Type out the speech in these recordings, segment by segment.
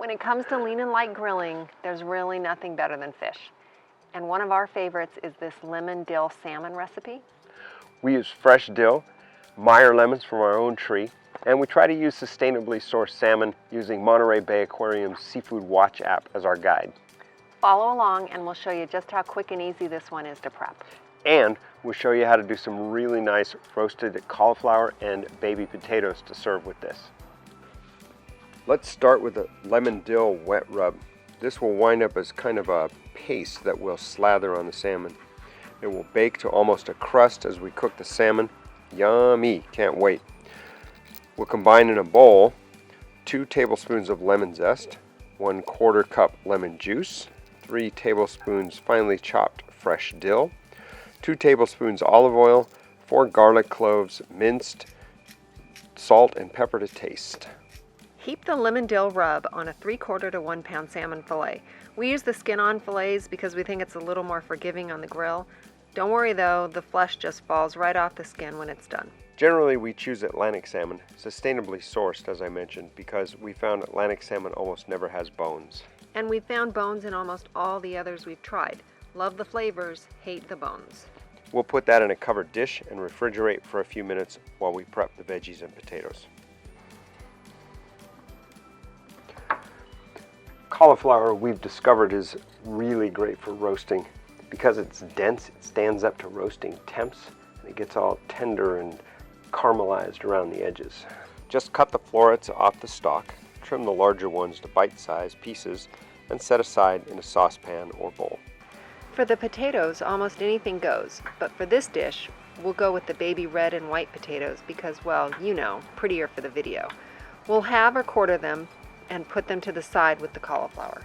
When it comes to lean and light grilling, there's really nothing better than fish. And one of our favorites is this lemon-dill salmon recipe. We use fresh dill, Meyer lemons from our own tree, and we try to use sustainably sourced salmon using Monterey Bay Aquarium's Seafood Watch app as our guide. Follow along and we'll show you just how quick and easy this one is to prep. And we'll show you how to do some really nice roasted cauliflower and baby potatoes to serve with this. Let's start with a lemon-dill wet rub. This will wind up as kind of a paste that we'll slather on the salmon. It will bake to almost a crust as we cook the salmon. Yummy, can't wait. We'll combine in a bowl 2 tablespoons of lemon zest, 1/4 cup lemon juice, 3 tablespoons finely chopped fresh dill, 2 tablespoons olive oil, 4 garlic cloves minced, salt and pepper to taste. Heap the lemon-dill rub on a 3/4 to 1 pound salmon fillet. We use the skin-on fillets because we think it's a little more forgiving on the grill. Don't worry though, the flesh just falls right off the skin when it's done. Generally we choose Atlantic salmon, sustainably sourced as I mentioned, because we found Atlantic salmon almost never has bones. And we've found bones in almost all the others we've tried. Love the flavors, hate the bones. We'll put that in a covered dish and refrigerate for a few minutes while we prep the veggies and potatoes. Cauliflower, we've discovered, is really great for roasting. Because it's dense, it stands up to roasting temps, and it gets all tender and caramelized around the edges. Just cut the florets off the stalk, trim the larger ones to bite-sized pieces, and set aside in a saucepan or bowl. For the potatoes, almost anything goes, but for this dish, we'll go with the baby red and white potatoes because, well, you know, prettier for the video. We'll halve or quarter them and put them to the side with the cauliflower.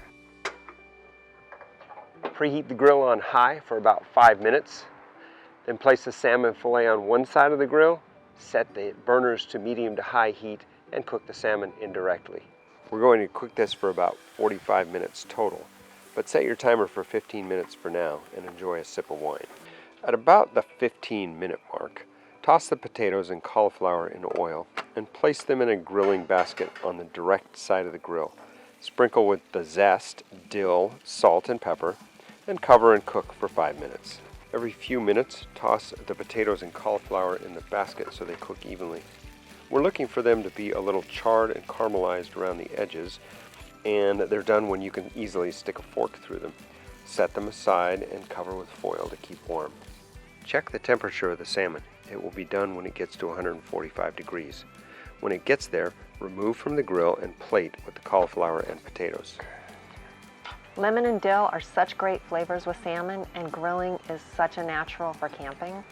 Preheat the grill on high for about 5 minutes. Then place the salmon fillet on one side of the grill, set the burners to medium to high heat, and cook the salmon indirectly. We're going to cook this for about 45 minutes total, but set your timer for 15 minutes for now and enjoy a sip of wine. At about the 15-minute mark, toss the potatoes and cauliflower in oil and place them in a grilling basket on the direct side of the grill. Sprinkle with the zest, dill, salt, and pepper, and cover and cook for 5 minutes. Every few minutes, toss the potatoes and cauliflower in the basket so they cook evenly. We're looking for them to be a little charred and caramelized around the edges, and they're done when you can easily stick a fork through them. Set them aside and cover with foil to keep warm. Check the temperature of the salmon. It will be done when it gets to 145 degrees. When it gets there, remove from the grill and plate with the cauliflower and potatoes. Lemon and dill are such great flavors with salmon, and grilling is such a natural for camping.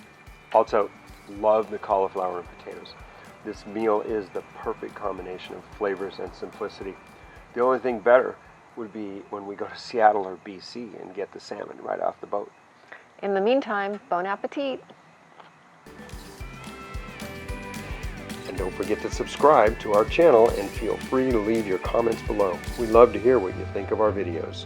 Also, love the cauliflower and potatoes. This meal is the perfect combination of flavors and simplicity. The only thing better would be when we go to Seattle or BC and get the salmon right off the boat. In the meantime, bon appetit! And don't forget to subscribe to our channel and feel free to leave your comments below. We love to hear what you think of our videos.